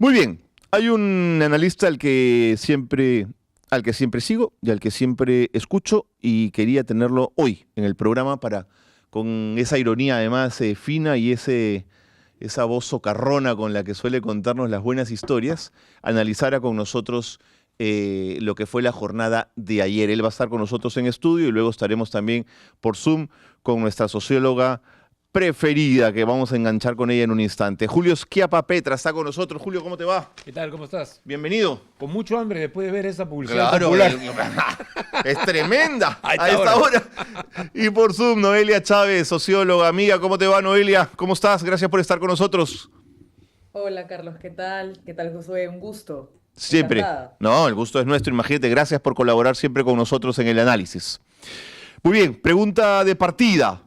Muy bien, hay un analista al que siempre sigo y al que siempre escucho y quería tenerlo hoy en el programa con esa ironía además fina y esa voz socarrona con la que suele contarnos las buenas historias, analizara con nosotros lo que fue la jornada de ayer. Él va a estar con nosotros en estudio y luego estaremos también por Zoom con nuestra socióloga preferida, que vamos a enganchar con ella en un instante. Julio Schiappa Petra está con nosotros. Julio, ¿cómo te va? ¿Qué tal? ¿Cómo estás? Bienvenido. Con mucho hambre después de ver esa publicidad Claro, popular. es tremenda A esta a esta hora. Y por Zoom, Noelia Chávez, socióloga, amiga. ¿Cómo te va, Noelia? ¿Cómo estás? Gracias por estar con nosotros. Hola Carlos, ¿qué tal? ¿Qué tal, Josué? Un gusto. Siempre. Encantada. No, el gusto es nuestro. Imagínate, gracias por colaborar siempre con nosotros en el análisis. Muy bien, pregunta de partida.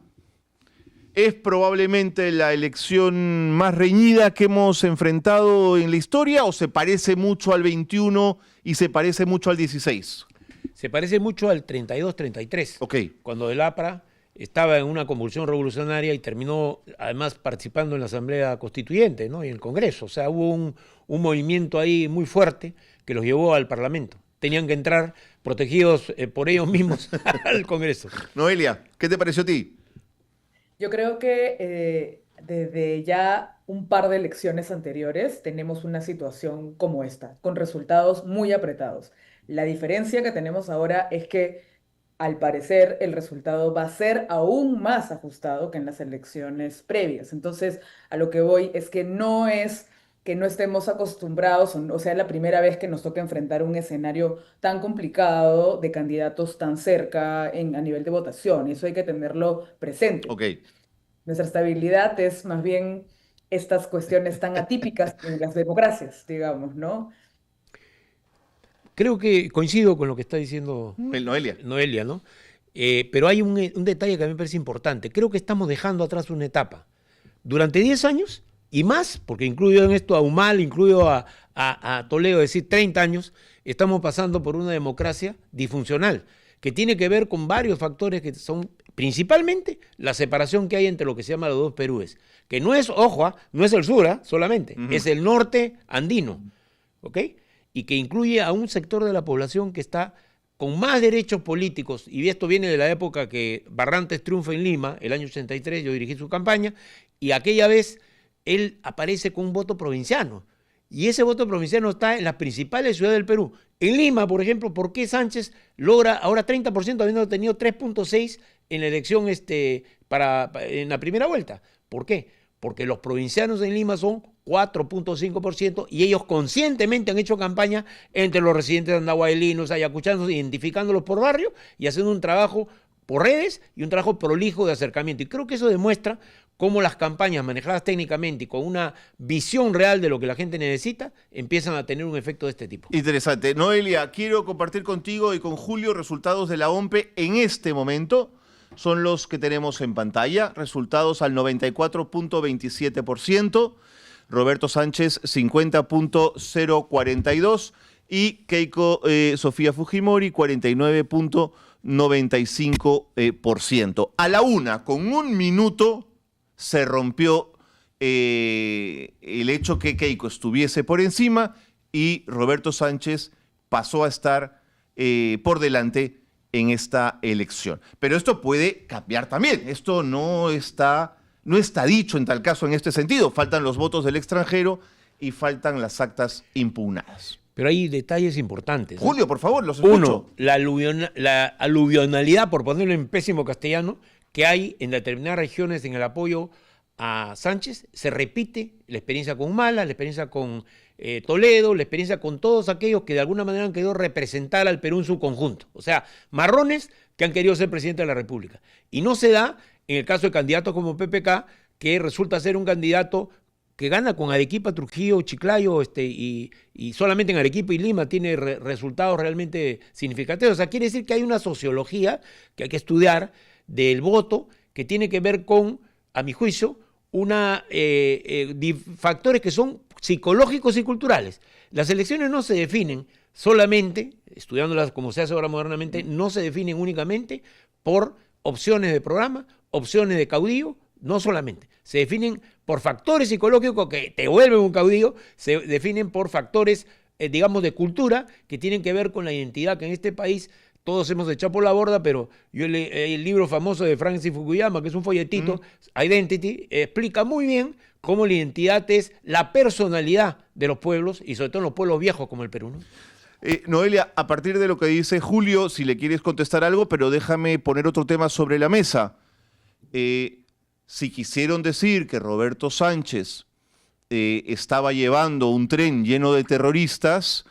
¿Es probablemente la elección más reñida que hemos enfrentado en la historia o se parece mucho al 21 y se parece mucho al 16? Se parece mucho al 32-33, Ok. cuando el APRA estaba en una convulsión revolucionaria y terminó además participando en la Asamblea Constituyente, ¿no? Y en el Congreso. O sea, hubo un movimiento ahí muy fuerte que los llevó al Parlamento. Tenían que entrar protegidos por ellos mismos al Congreso. Noelia, ¿qué te pareció a ti? Yo creo que desde ya un par de elecciones anteriores tenemos una situación como esta, con resultados muy apretados. La diferencia que tenemos ahora es que al parecer el resultado va a ser aún más ajustado que en las elecciones previas. Entonces, a lo que voy es que no estemos acostumbrados, o sea, es la primera vez que nos toca enfrentar un escenario tan complicado de candidatos tan cerca a nivel de votación. Eso hay que tenerlo presente. Ok. Nuestra estabilidad es más bien estas cuestiones tan atípicas en las democracias, digamos, ¿no? Creo que coincido con lo que está diciendo Noelia. Noelia, ¿no? Pero hay un detalle que a mí me parece importante. Creo que estamos dejando atrás una etapa. Durante 10 años y más, porque incluyo en esto a Humal, incluyo a Toledo, es decir, 30 años, estamos pasando por una democracia disfuncional, que tiene que ver con varios factores que son principalmente la separación que hay entre lo que se llama los dos Perúes, que no es, ojo, no es el sur solamente, es el norte andino, ¿ok? Y que incluye a un sector de la población que está con más derechos políticos, y esto viene de la época que Barrantes triunfa en Lima, el año 83, yo dirigí su campaña, y aquella vez él aparece con un voto provinciano, y ese voto provinciano está en las principales ciudades del Perú. En Lima, por ejemplo, ¿por qué Sánchez logra ahora 30% habiendo tenido 3.6 en la elección en la primera vuelta? ¿Por qué? Porque los provincianos en Lima son 4.5% y ellos conscientemente han hecho campaña entre los residentes de andahuaylinos, ayacuchanos, identificándolos por barrio y haciendo un trabajo por redes y un trabajo prolijo de acercamiento. Y creo que eso demuestra cómo las campañas manejadas técnicamente y con una visión real de lo que la gente necesita empiezan a tener un efecto de este tipo. Interesante. Noelia, quiero compartir contigo y con Julio resultados de la OMPE en este momento. Son los que tenemos en pantalla. Resultados al 94.27%. Roberto Sánchez 50.042% y Keiko Sofía Fujimori 49.95%. A la una, con un minuto, se rompió el hecho que Keiko estuviese por encima y Roberto Sánchez pasó a estar por delante en esta elección. Pero esto puede cambiar también. Esto no está dicho en tal caso en este sentido. Faltan los votos del extranjero y faltan las actas impugnadas. Pero hay detalles importantes, ¿no? Julio, por favor, los escucho. Uno, la aluvionalidad, por ponerlo en pésimo castellano, que hay en determinadas regiones en el apoyo a Sánchez. Se repite la experiencia con Humala, la experiencia con Toledo, la experiencia con todos aquellos que de alguna manera han querido representar al Perú en su conjunto. O sea, marrones que han querido ser presidente de la República. Y no se da en el caso de candidatos como PPK, que resulta ser un candidato que gana con Arequipa, Trujillo, Chiclayo, y solamente en Arequipa y Lima tiene resultados realmente significativos. O sea, quiere decir que hay una sociología que hay que estudiar del voto que tiene que ver con, a mi juicio, factores que son psicológicos y culturales. Las elecciones no se definen solamente, estudiándolas como se hace ahora modernamente, no se definen únicamente por opciones de programa, opciones de caudillo no solamente. Se definen por factores psicológicos que te vuelven un caudillo, se definen por factores, digamos, de cultura que tienen que ver con la identidad que en este país todos hemos echado por la borda, pero yo leí el libro famoso de Francis Fukuyama, que es un folletito, Identity, explica muy bien cómo la identidad es la personalidad de los pueblos, y sobre todo en los pueblos viejos como el Perú, ¿no? Noelia, a partir de lo que dice Julio, si le quieres contestar algo, pero déjame poner otro tema sobre la mesa. Si quisieron decir que Roberto Sánchez estaba llevando un tren lleno de terroristas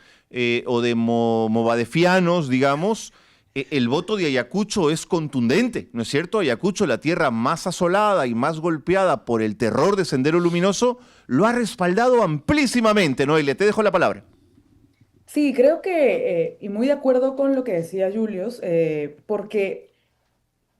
o de movadefianos, digamos, el voto de Ayacucho es contundente, ¿no es cierto? Ayacucho, la tierra más asolada y más golpeada por el terror de Sendero Luminoso, lo ha respaldado amplísimamente. Noelia, te dejo la palabra. Sí, creo que, y muy de acuerdo con lo que decía Julius, porque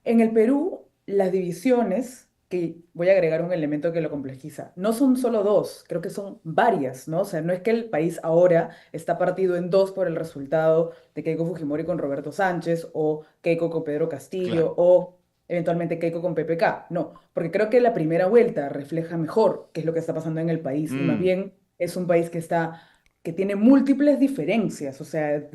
en el Perú las divisiones, que voy a agregar un elemento que lo complejiza, no son solo dos, creo que son varias, ¿no? O sea, no es que el país ahora está partido en dos por el resultado de Keiko Fujimori con Roberto Sánchez o Keiko con Pedro Castillo Claro. o eventualmente Keiko con PPK, no, porque creo que la primera vuelta refleja mejor qué es lo que está pasando en el país y más Mm, bien es un país que tiene múltiples diferencias, o sea,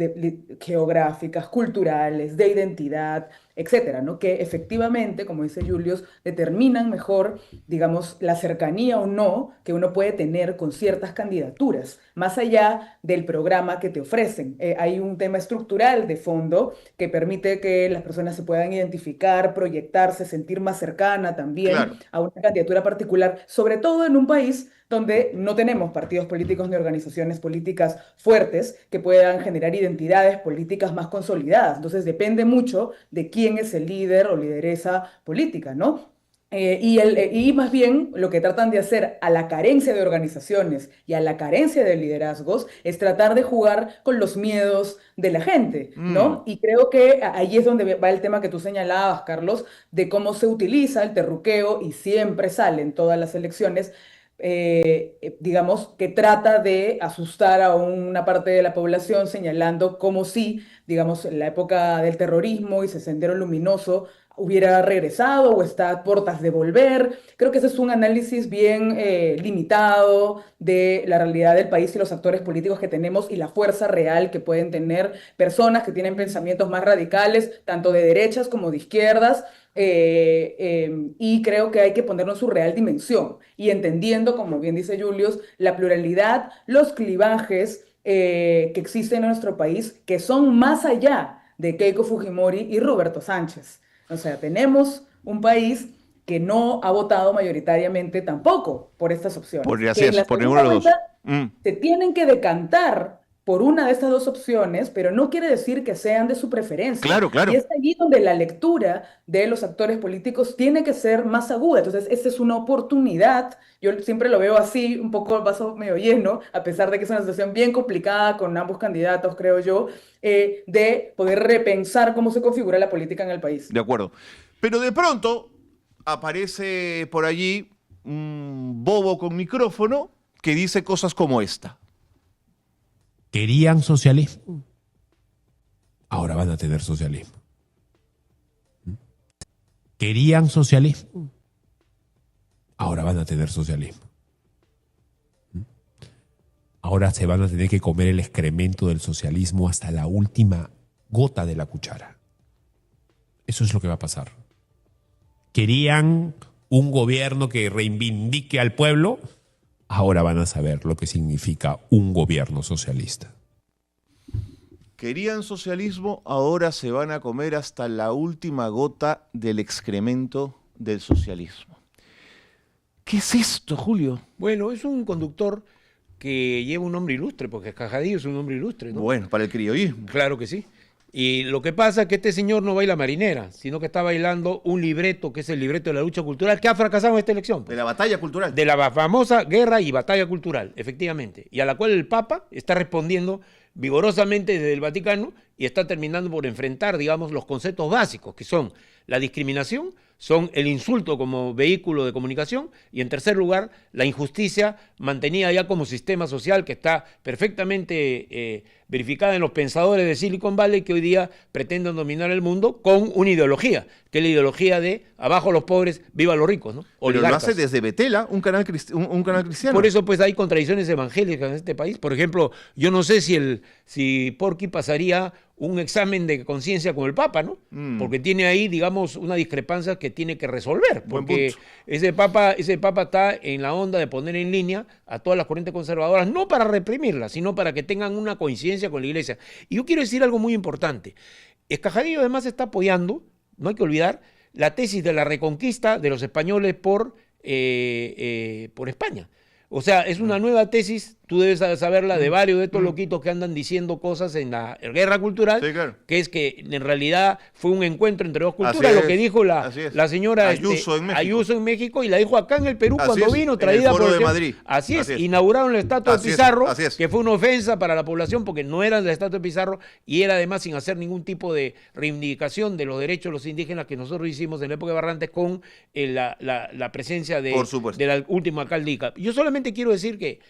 geográficas, culturales, de identidad, etcétera, ¿no? Que efectivamente, como dice Julius, determinan mejor, digamos, la cercanía o no que uno puede tener con ciertas candidaturas, más allá del programa que te ofrecen. Hay un tema estructural de fondo que permite que las personas se puedan identificar, proyectarse, sentir más cercana también claro. a una candidatura particular, sobre todo en un país donde no tenemos partidos políticos ni organizaciones políticas fuertes que puedan generar identidades políticas más consolidadas. Entonces depende mucho de quién es el líder o lideresa política, ¿no? Y más bien lo que tratan de hacer a la carencia de organizaciones y a la carencia de liderazgos es tratar de jugar con los miedos de la gente, Mm. ¿no? Y creo que ahí es donde va el tema que tú señalabas, Carlos, de cómo se utiliza el terruqueo y siempre sale en todas las elecciones, digamos, que trata de asustar a una parte de la población señalando como si, digamos, en la época del terrorismo y ese Sendero Luminoso hubiera regresado o está a puertas de volver. Creo que ese es un análisis bien limitado de la realidad del país y los actores políticos que tenemos y la fuerza real que pueden tener personas que tienen pensamientos más radicales, tanto de derechas como de izquierdas, y creo que hay que ponerlo en su real dimensión y entendiendo, como bien dice Julius, la pluralidad, los clivajes que existen en nuestro país, que son más allá de Keiko Fujimori y Roberto Sánchez. O sea, tenemos un país que no ha votado mayoritariamente tampoco por estas opciones, Así que en es, la por ninguno segunda de los dos. vuelta Mm. se tienen que decantar por una de estas dos opciones, pero no quiere decir que sean de su preferencia. Claro, Y claro. es allí donde la lectura de los actores políticos tiene que ser más aguda. Entonces, esta es una oportunidad, yo siempre lo veo así, un poco el vaso medio lleno, a pesar de que es una situación bien complicada con ambos candidatos, creo yo, de poder repensar cómo se configura la política en el país. De acuerdo. Pero de pronto aparece por allí un bobo con micrófono que dice cosas como esta. Querían socialismo, ahora van a tener socialismo. Querían socialismo, ahora van a tener socialismo. Ahora se van a tener que comer el excremento del socialismo hasta la última gota de la cuchara. Eso es lo que va a pasar. Querían un gobierno que reivindique al pueblo, ahora van a saber lo que significa un gobierno socialista. Querían socialismo, ahora se van a comer hasta la última gota del excremento del socialismo. ¿Qué es esto, Julio? Bueno, es un conductor que lleva un nombre ilustre, porque Cajadillo es un nombre ilustre, ¿no? Bueno, para el criollismo. Claro que sí. Y lo que pasa es que este señor no baila marinera, sino que está bailando un libreto, que es el libreto de la lucha cultural, que ha fracasado en esta elección. De la batalla cultural. De la famosa guerra y batalla cultural, efectivamente, y a la cual el Papa está respondiendo vigorosamente desde el Vaticano y está terminando por enfrentar, digamos, los conceptos básicos, que son la discriminación son el insulto como vehículo de comunicación y en tercer lugar la injusticia mantenida ya como sistema social que está perfectamente verificada en los pensadores de Silicon Valley que hoy día pretenden dominar el mundo con una ideología, que es la ideología de abajo los pobres, viva los ricos, ¿no? Pero lo hace desde Betela, un canal cristiano. Por eso pues hay contradicciones evangélicas en este país. Por ejemplo, yo no sé si Porky pasaría un examen de conciencia con el Papa, ¿no? Porque tiene ahí, digamos, una discrepancia que tiene que resolver. Porque ese Papa está en la onda de poner en línea a todas las corrientes conservadoras, no para reprimirlas, sino para que tengan una coincidencia con la Iglesia. Y yo quiero decir algo muy importante. Escajadillo además está apoyando, no hay que olvidar, la tesis de la reconquista de los españoles por España. O sea, es una nueva tesis, tú debes saberla, de varios de estos loquitos que andan diciendo cosas en la guerra cultural, sí, claro, que es que en realidad fue un encuentro entre dos culturas, lo que dijo la señora Ayuso en México, y la dijo acá en el Perú cuando vino, traída por el de Madrid. Así es, inauguraron la estatua de Pizarro, que fue una ofensa para la población porque no era la estatua de Pizarro y era además sin hacer ningún tipo de reivindicación de los derechos de los indígenas que nosotros hicimos en la época de Barrantes con la presencia de la última alcaldica. Yo solamente quiero decir que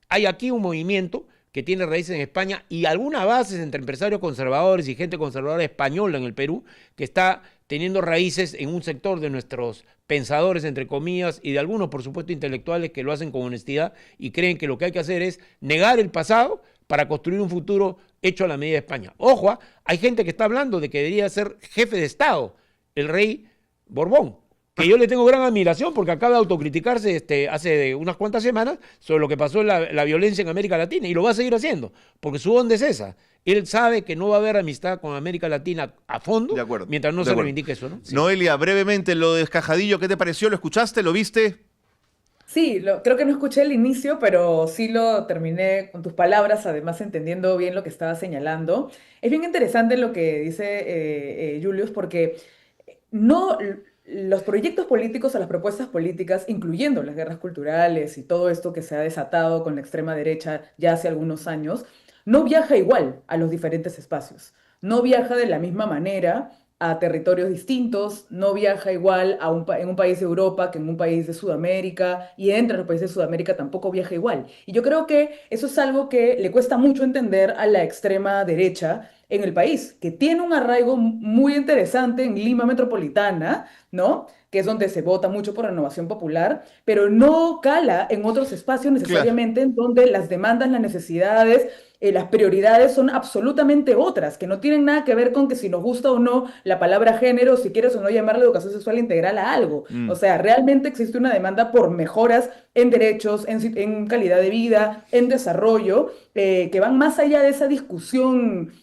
hay aquí un movimiento que tiene raíces en España y algunas bases entre empresarios conservadores y gente conservadora española en el Perú que está teniendo raíces en un sector de nuestros pensadores, entre comillas, y de algunos, por supuesto, intelectuales que lo hacen con honestidad y creen que lo que hay que hacer es negar el pasado para construir un futuro hecho a la medida de España. Ojo, hay gente que está hablando de que debería ser jefe de Estado el rey Borbón, que yo le tengo gran admiración porque acaba de autocriticarse hace unas cuantas semanas sobre lo que pasó en la violencia en América Latina y lo va a seguir haciendo, porque su onda es esa. Él sabe que no va a haber amistad con América Latina a fondo mientras no se reivindique eso, ¿no? Sí. Noelia, brevemente, lo de Escajadillo, ¿qué te pareció? ¿Lo escuchaste? ¿Lo viste? Sí, creo que no escuché el inicio, pero sí lo terminé con tus palabras, además entendiendo bien lo que estaba señalando. Es bien interesante lo que dice Julius, porque no... Los proyectos políticos o las propuestas políticas, incluyendo las guerras culturales y todo esto que se ha desatado con la extrema derecha ya hace algunos años, no viaja igual a los diferentes espacios. No viaja de la misma manera a territorios distintos, no viaja igual en un país de Europa que en un país de Sudamérica, y entre los países de Sudamérica tampoco viaja igual. Y yo creo que eso es algo que le cuesta mucho entender a la extrema derecha en el país, que tiene un arraigo muy interesante en Lima metropolitana, ¿no? Que es donde se vota mucho por Renovación Popular, pero no cala en otros espacios necesariamente en donde las demandas, las necesidades, las prioridades son absolutamente otras, que no tienen nada que ver con que si nos gusta o no la palabra género, si quieres o no llamarle educación sexual integral a algo. O sea, realmente existe una demanda por mejoras en derechos, en calidad de vida, en desarrollo, que van más allá de esa discusión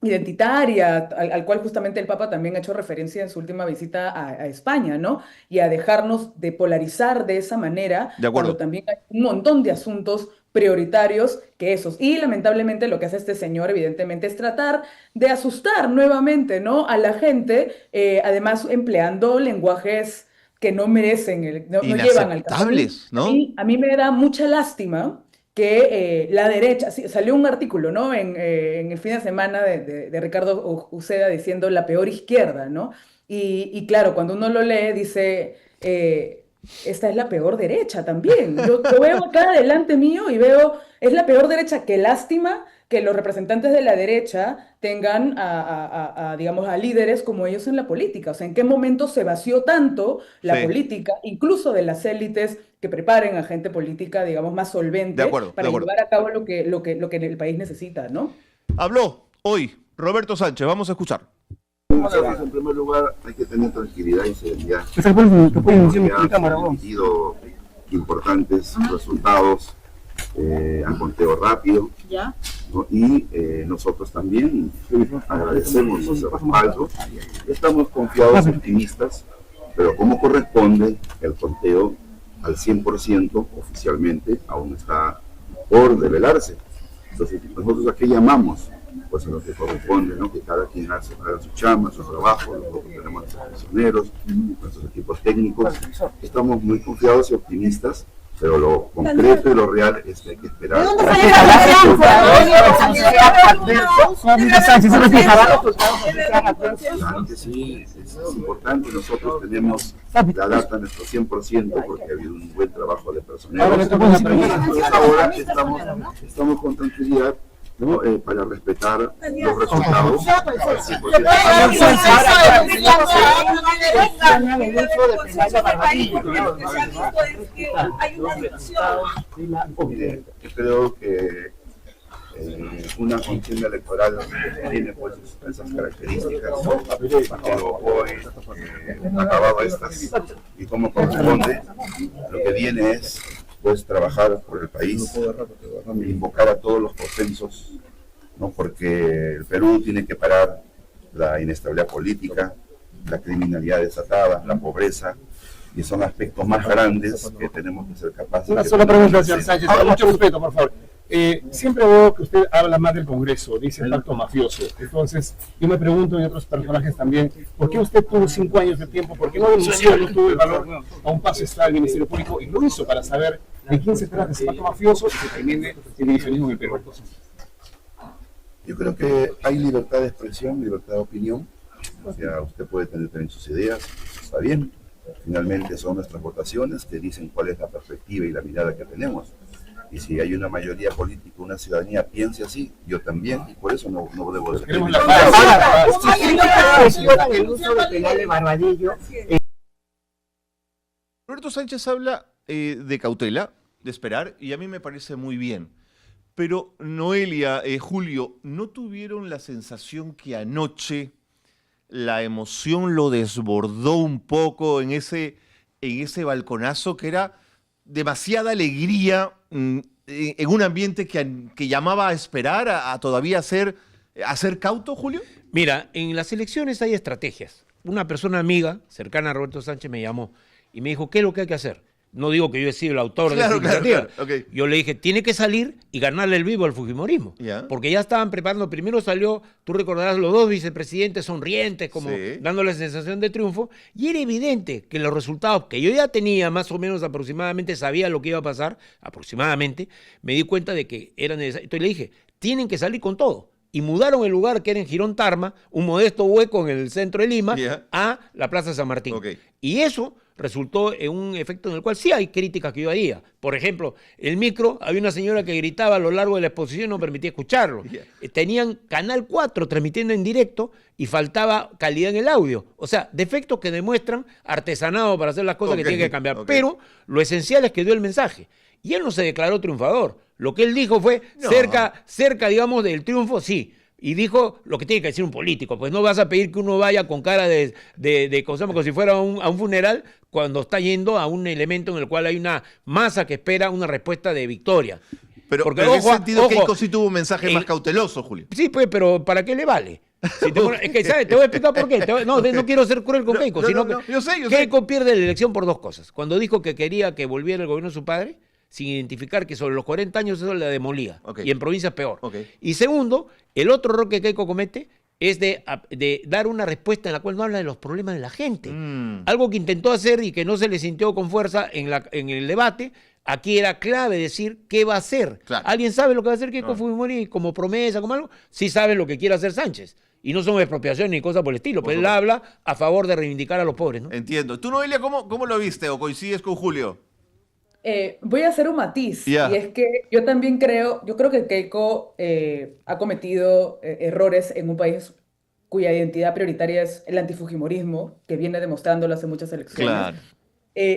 identitaria, al cual justamente el Papa también ha hecho referencia en su última visita a España, ¿no? Y a dejarnos de polarizar de esa manera, cuando también hay un montón de asuntos prioritarios que esos. Y lamentablemente lo que hace este señor, evidentemente, es tratar de asustar nuevamente, ¿no?, a la gente, además empleando lenguajes que no merecen, no llevan al caso. ¿No? A mí me da mucha lástima que la derecha, salió un artículo, ¿no?, en el fin de semana de Ricardo Uceda diciendo la peor izquierda, ¿no? Y claro, cuando uno lo lee, dice, esta es la peor derecha también. Yo lo veo acá delante mío y veo, es la peor derecha. Qué lástima que los representantes de la derecha tengan digamos, a líderes como ellos en la política. O sea, ¿en qué momento se vació tanto la política, incluso de las élites, que preparen a gente política, digamos, más solvente para llevar a cabo lo que el país necesita, ¿no? Habló hoy Roberto Sánchez, vamos a escuchar. En primer lugar, hay que tener tranquilidad y serenidad. Han tenido importantes resultados a conteo rápido, ¿no? Y nosotros también agradecemos ese respaldo. Estamos confiados, optimistas, pero como corresponde, el conteo al 100% oficialmente aún está por develarse. Entonces, nosotros aquí llamamos pues a lo que corresponde, ¿no?, que cada quien haga su chamba, su trabajo. Nosotros tenemos a nuestros funcionarios, nuestros equipos técnicos. Estamos muy confiados y optimistas pero lo concreto y lo real es que hay que esperar. Claro que sí, es importante. Nosotros tenemos la data en nuestro 100% porque ha habido un buen trabajo de personal. Ahora estamos con tranquilidad, ¿no? Para respetar los resultados. Yo creo que una contienda electoral tiene pues esas características, pero hoy acabado estas y como corresponde, lo que viene es pues trabajar por el país, invocar a todos los consensos, ¿no? Porque el Perú tiene que parar la inestabilidad política, la criminalidad desatada, la pobreza, y son aspectos más grandes que tenemos que ser capaces de... Una sola pregunta, señor Sánchez, con mucho respeto, por favor. Siempre veo que usted habla más del Congreso, dice el pacto mafioso. Entonces, yo me pregunto, y otros personajes también, ¿por qué usted tuvo 5 años de tiempo? ¿Por qué no denunció, no tuvo el valor a un paso está al Ministerio Público y lo hizo para saber de quién se trata ese pacto mafioso y que termine el divisionismo en el Perú? Yo creo que hay libertad de expresión, libertad de opinión. O sea, usted puede tener también sus ideas, eso está bien. Finalmente son nuestras votaciones que dicen cuál es la perspectiva y la mirada que tenemos. Y si hay una mayoría política, una ciudadanía piense así, yo también, y por eso no debo de... Queremos la paz. El uso de penal de Barbadillo. Roberto Sánchez habla de cautela, de esperar, y a mí me parece muy bien. Pero Noelia, Julio, ¿no tuvieron la sensación que anoche la emoción lo desbordó un poco en ese balconazo, que era demasiada alegría en un ambiente que llamaba a esperar, a todavía ser cauto, Julio? Mira, en las elecciones hay estrategias. Una persona amiga, cercana a Roberto Sánchez, me llamó y me dijo, ¿qué es lo que hay que hacer? No digo que yo he sido el autor de esa iniciativa. Claro, okay. Yo le dije, tiene que salir y ganarle el vivo al fujimorismo. Yeah. Porque ya estaban preparando, primero salió, tú recordarás, los dos vicepresidentes sonrientes, como sí, dándole sensación de triunfo, y era evidente que los resultados que yo ya tenía más o menos aproximadamente, sabía lo que iba a pasar, aproximadamente, me di cuenta de que era necesario. Entonces le dije, tienen que salir con todo. Y mudaron el lugar que era en Girón Tarma, un modesto hueco en el centro de Lima, yeah, a la Plaza San Martín. Okay. Y eso resultó en un efecto en el cual sí hay críticas que yo haría. Por ejemplo, el micro, había una señora que gritaba a lo largo de la exposición, no permitía escucharlo. Yeah. Tenían Canal 4 transmitiendo en directo y faltaba calidad en el audio. O sea, defectos que demuestran artesanado para hacer las cosas que tienen que cambiar. Okay. Pero lo esencial es que dio el mensaje. Y él no se declaró triunfador. Lo que él dijo fue cerca, digamos, del triunfo, sí. Y dijo lo que tiene que decir un político, pues no vas a pedir que uno vaya con cara de como si fuera a un funeral cuando está yendo a un elemento en el cual hay una masa que espera una respuesta de victoria. Pero porque, en ese sentido, ojo, Keiko sí tuvo un mensaje más cauteloso, Julio. Sí, pues, pero ¿para qué le vale? Es que, ¿sabes? Te voy a explicar por qué. No quiero ser cruel con Keiko, sino que yo sé. Keiko pierde la elección por dos cosas. Cuando dijo que quería que volviera el gobierno de su padre, sin identificar que sobre los 40 años eso la demolía. Okay. Y en provincias peor. Okay. Y segundo, el otro error que Keiko comete es de dar una respuesta en la cual no habla de los problemas de la gente. Algo que intentó hacer y que no se le sintió con fuerza en el debate. Aquí era clave decir qué va a hacer. Claro. ¿Alguien sabe lo que va a hacer Keiko Fujimori como promesa, como algo? Sí saben lo que quiere hacer Sánchez. Y no son expropiaciones ni cosas por el estilo, pero él habla a favor de reivindicar a los pobres, ¿no? Entiendo. ¿Tú, Noelia, cómo lo viste o coincides con Julio? Voy a hacer un matiz, Yeah. y es que yo también creo que Keiko ha cometido errores en un país cuya identidad prioritaria es el antifujimorismo, que viene demostrándolo hace muchas elecciones. Claro.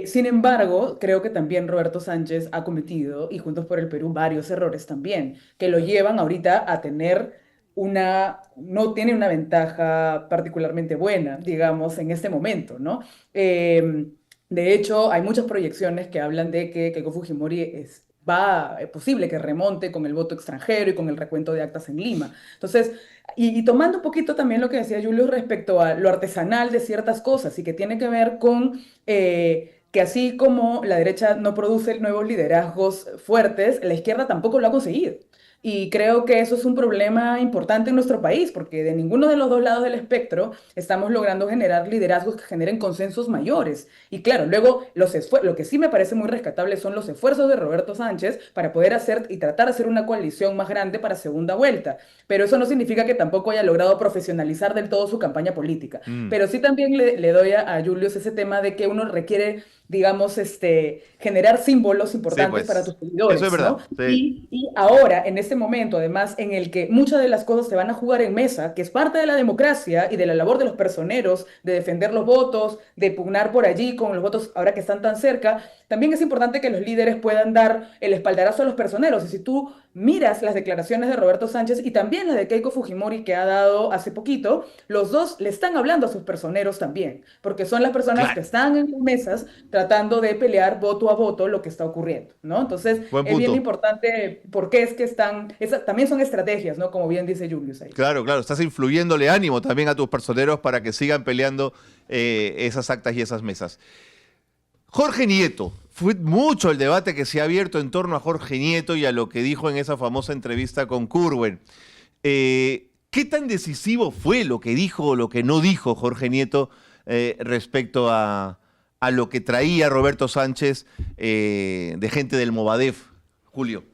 Sin embargo, creo que también Roberto Sánchez ha cometido, y Juntos por el Perú, varios errores también, que lo llevan ahorita a tener no tiene una ventaja particularmente buena, digamos, en este momento, ¿no? De hecho, hay muchas proyecciones que hablan de que Keiko Fujimori es posible que remonte con el voto extranjero y con el recuento de actas en Lima. Entonces, y tomando un poquito también lo que decía Julio respecto a lo artesanal de ciertas cosas y que tiene que ver con que así como la derecha no produce nuevos liderazgos fuertes, la izquierda tampoco lo ha conseguido. Y creo que eso es un problema importante en nuestro país, porque de ninguno de los dos lados del espectro estamos logrando generar liderazgos que generen consensos mayores. Y claro, luego lo que sí me parece muy rescatable son los esfuerzos de Roberto Sánchez para poder hacer y tratar de hacer una coalición más grande para segunda vuelta. Pero eso no significa que tampoco haya logrado profesionalizar del todo su campaña política. Pero sí también le doy a Julius ese tema de que uno requiere, digamos, generar símbolos importantes pues, para tus seguidores, eso es verdad, ¿no? sí. Y ahora, en este momento, además, en el que muchas de las cosas se van a jugar en mesa, que es parte de la democracia y de la labor de los personeros, de defender los votos, de pugnar por allí con los votos ahora que están tan cerca, también es importante que los líderes puedan dar el espaldarazo a los personeros. Y si tú miras las declaraciones de Roberto Sánchez y también las de Keiko Fujimori que ha dado hace poquito, los dos le están hablando a sus personeros también, porque son las personas que están en las mesas tratando de pelear voto a voto lo que está ocurriendo, ¿no? Entonces, Buen es bien punto. importante porque es que también son estrategias, ¿no? Como bien dice Julius ahí. Claro, claro, estás influyéndole ánimo también a tus personeros para que sigan peleando esas actas y esas mesas. Jorge Nieto, fue mucho el debate que se ha abierto en torno a Jorge Nieto y a lo que dijo en esa famosa entrevista con Curwen. ¿Qué tan decisivo fue lo que dijo o lo que no dijo Jorge Nieto respecto a lo que traía Roberto Sánchez de gente del Movadef, Julio?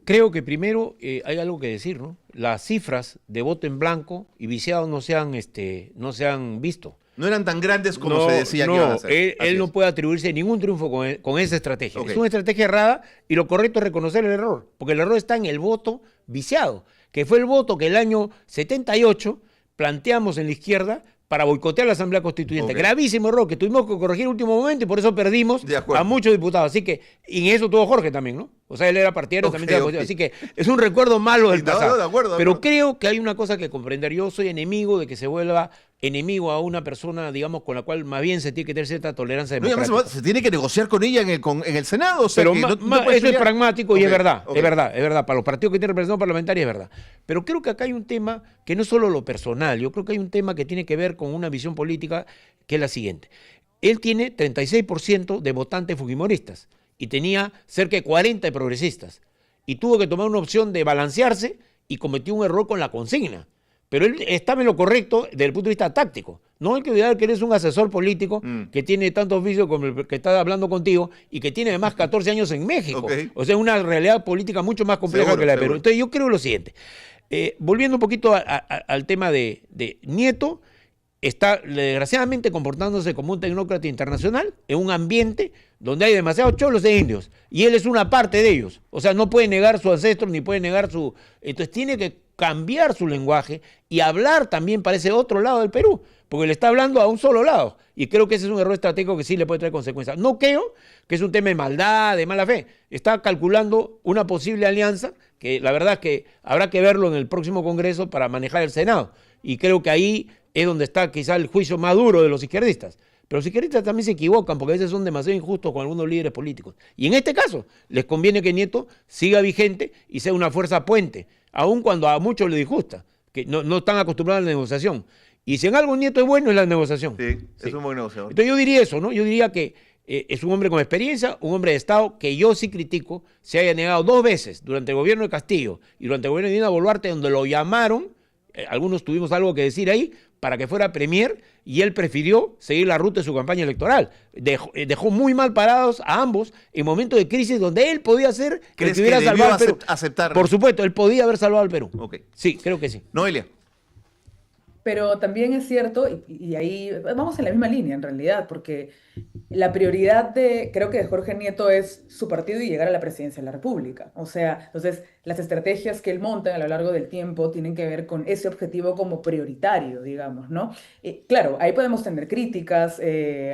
Creo que primero hay algo que decir, ¿no? Las cifras de voto en blanco y viciado no se han visto. No eran tan grandes como se decía que iban a ser. Él no puede atribuirse ningún triunfo con esa estrategia. Ok. Es una estrategia errada y lo correcto es reconocer el error, porque el error está en el voto viciado, que fue el voto que el año 78 planteamos en la izquierda para boicotear la Asamblea Constituyente. Ok. Gravísimo error que tuvimos que corregir en último momento y por eso perdimos De acuerdo. a muchos diputados. Así que, y en eso tuvo Jorge también, ¿no? O sea, él era partidario Ok, también de la ok. Constitución. Así que es un recuerdo malo del No, no, pasado. de acuerdo, de Pero acuerdo. creo que hay una cosa que comprender. Yo soy enemigo de que se vuelva enemigo a una persona, digamos, con la cual más bien se tiene que tener cierta tolerancia No, y además democrática. se tiene que negociar con ella en el Senado. O sea, Pero que puede eso es pelear. pragmático y Ok, es verdad, ok. es verdad, es verdad. Para los partidos que tienen representación parlamentaria es verdad. Pero creo que acá hay un tema que no es solo lo personal, yo creo que hay un tema que tiene que ver con una visión política que es la siguiente. Él tiene 36% de votantes fujimoristas y tenía cerca de 40 de progresistas. Y tuvo que tomar una opción de balancearse y cometió un error con la consigna. Pero él estaba en lo correcto desde el punto de vista táctico. No hay que olvidar que él es un asesor político que tiene tanto oficio como el que está hablando contigo y que tiene además 14 años en México. Ok. O sea, una realidad política mucho más compleja Seguro, que la de Perú. seguro. Entonces yo creo lo siguiente. Volviendo un poquito al tema de Nieto, está desgraciadamente comportándose como un tecnócrata internacional en un ambiente donde hay demasiados cholos e indios y él es una parte de ellos, o sea, no puede negar su ancestro ni puede negar su... Entonces tiene que cambiar su lenguaje y hablar también para ese otro lado del Perú, porque le está hablando a un solo lado y creo que ese es un error estratégico que sí le puede traer consecuencias. No creo que es un tema de maldad, de mala fe, está calculando una posible alianza que la verdad es que habrá que verlo en el próximo Congreso para manejar el Senado y creo que ahí es donde está quizá el juicio más duro de los izquierdistas. Pero los izquierdistas también se equivocan porque a veces son demasiado injustos con algunos líderes políticos. Y en este caso, les conviene que Nieto siga vigente y sea una fuerza puente, aun cuando a muchos les disgusta, que no están acostumbrados a la negociación. Y si en algo Nieto es bueno, es la negociación. Sí, Sí. es un buen negociador. Entonces yo diría eso, ¿no? Yo diría que es un hombre con experiencia, un hombre de Estado que yo sí critico, se haya negado 2 veces durante el gobierno de Castillo y durante el gobierno de Dina Boluarte, donde lo llamaron, algunos tuvimos algo que decir ahí, para que fuera premier y él prefirió seguir la ruta de su campaña electoral. Dejó muy mal parados a ambos en momentos de crisis donde él podía ser el ¿Crees que hubiera que debió salvado al Perú. aceptar? Por supuesto, él podía haber salvado al Perú. Ok. Sí, creo que sí. Noelia. Pero también es cierto, y ahí vamos en la misma línea en realidad, porque la prioridad creo que de Jorge Nieto es su partido y llegar a la presidencia de la República. O sea, entonces las estrategias que él monta a lo largo del tiempo tienen que ver con ese objetivo como prioritario, digamos, ¿no? Claro, ahí podemos tener críticas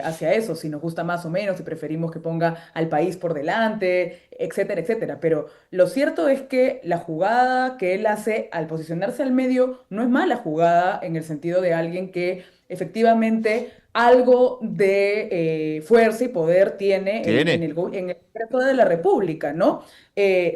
hacia eso, si nos gusta más o menos, si preferimos que ponga al país por delante, etcétera, etcétera. Pero lo cierto es que la jugada que él hace al posicionarse al medio no es mala jugada en el sentido de alguien que efectivamente algo de fuerza y poder tiene en el Congreso de la República, ¿no?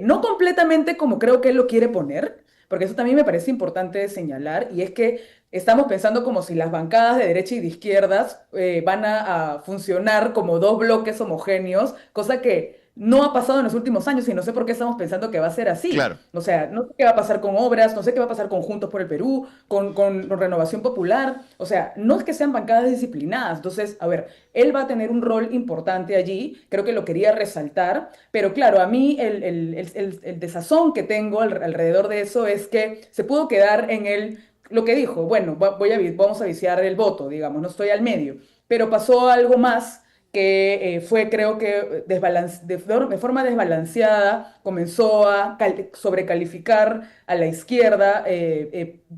No completamente como creo que él lo quiere poner, porque eso también me parece importante señalar, y es que estamos pensando como si las bancadas de derecha y de izquierdas van a funcionar como 2 bloques homogéneos, cosa que no ha pasado en los últimos años y no sé por qué estamos pensando que va a ser así. Claro. O sea, no sé qué va a pasar con obras, no sé qué va a pasar con Juntos por el Perú, con Renovación Popular. O sea, no es que sean bancadas disciplinadas. Entonces, a ver, él va a tener un rol importante allí, creo que lo quería resaltar, pero claro, a mí el desazón que tengo alrededor de eso es que se pudo quedar en lo que dijo, bueno, vamos a viciar el voto, digamos, no estoy al medio, pero pasó algo más que fue, creo que, de forma desbalanceada, comenzó a sobrecalificar a la izquierda,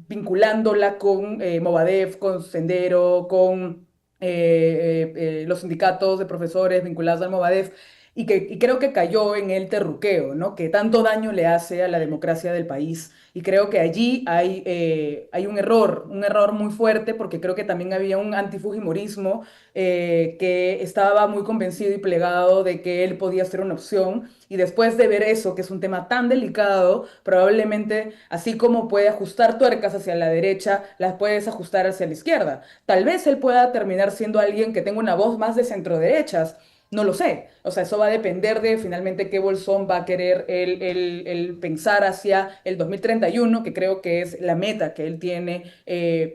vinculándola con Movadef, con Sendero, con los sindicatos de profesores vinculados al Movadef, y creo que cayó en el terruqueo, ¿no? Que tanto daño le hace a la democracia del país. Y creo que allí hay un error muy fuerte, porque creo que también había un antifujimorismo que estaba muy convencido y plegado de que él podía ser una opción. Y después de ver eso, que es un tema tan delicado, probablemente, así como puede ajustar tuercas hacia la derecha, las puedes ajustar hacia la izquierda. Tal vez él pueda terminar siendo alguien que tenga una voz más de centroderechas. No lo sé. O sea, eso va a depender de finalmente qué Bolsón va a querer el pensar hacia el 2031, que creo que es la meta que él tiene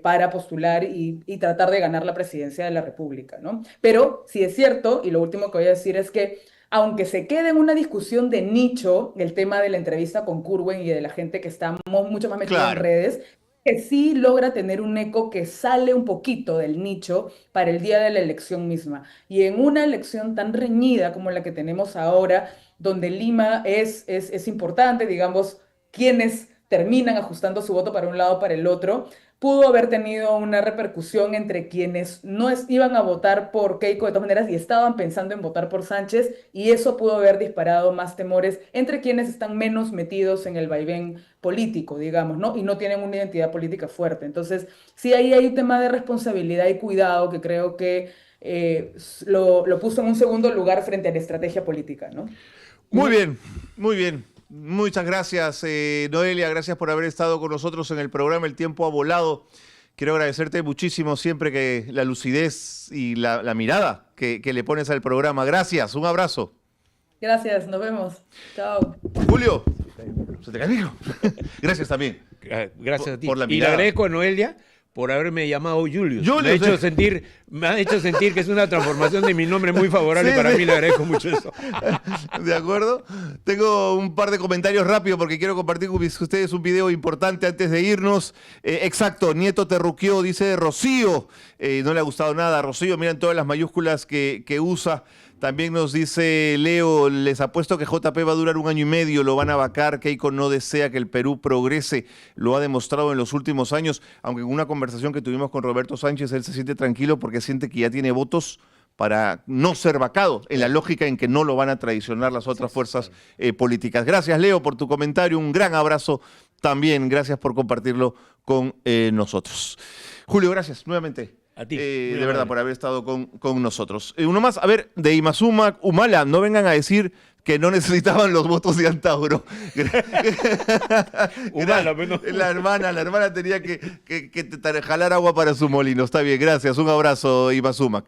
para postular y tratar de ganar la presidencia de la República, ¿no? Pero sí es cierto, y lo último que voy a decir es que aunque se quede en una discusión de nicho el tema de la entrevista con Curwen y de la gente que está mucho más metida en Claro. redes, que sí logra tener un eco que sale un poquito del nicho para el día de la elección misma. Y en una elección tan reñida como la que tenemos ahora, donde Lima es importante, digamos, quienes terminan ajustando su voto para un lado o para el otro, pudo haber tenido una repercusión entre quienes no iban a votar por Keiko de todas maneras y estaban pensando en votar por Sánchez, y eso pudo haber disparado más temores entre quienes están menos metidos en el vaivén político, digamos, ¿no? Y no tienen una identidad política fuerte. Entonces, sí, ahí hay un tema de responsabilidad y cuidado que creo que lo puso en un segundo lugar frente a la estrategia política, ¿no? Muy bien, muy bien. Muchas gracias, Noelia. Gracias por haber estado con nosotros en el programa. El tiempo ha volado. Quiero agradecerte muchísimo siempre que la lucidez y la mirada que le pones al programa. Gracias, un abrazo. Gracias, nos vemos. Chao. Julio, ¿se te cae el micro? Gracias también. Gracias a ti. Por la Y le mirada. agradezco a Noelia por haberme llamado Julius. Julius, Me ha hecho sentir que es una transformación de mi nombre muy favorable Sí, para sí. mí. Le agradezco mucho eso. ¿De acuerdo? Tengo un par de comentarios rápidos porque quiero compartir con ustedes un video importante antes de irnos. Exacto, Nieto terruqueó, dice Rocío. No le ha gustado nada a Rocío. Miren todas las mayúsculas que usa. También nos dice Leo, les apuesto que JP va a durar 1 año y medio, lo van a vacar, Keiko no desea que el Perú progrese, lo ha demostrado en los últimos años, aunque en una conversación que tuvimos con Roberto Sánchez, él se siente tranquilo porque siente que ya tiene votos para no ser vacado, en la lógica en que no lo van a traicionar las otras fuerzas políticas. Gracias, Leo, por tu comentario, un gran abrazo también, gracias por compartirlo con nosotros. Julio, gracias nuevamente. A ti. De verdad, por haber estado con nosotros. Uno más, a ver, de Imazuma, Humala, no vengan a decir que no necesitaban los votos de Antauro. Humala, pero no. La hermana tenía que jalar agua para su molino. Está bien, gracias. Un abrazo, Imazuma.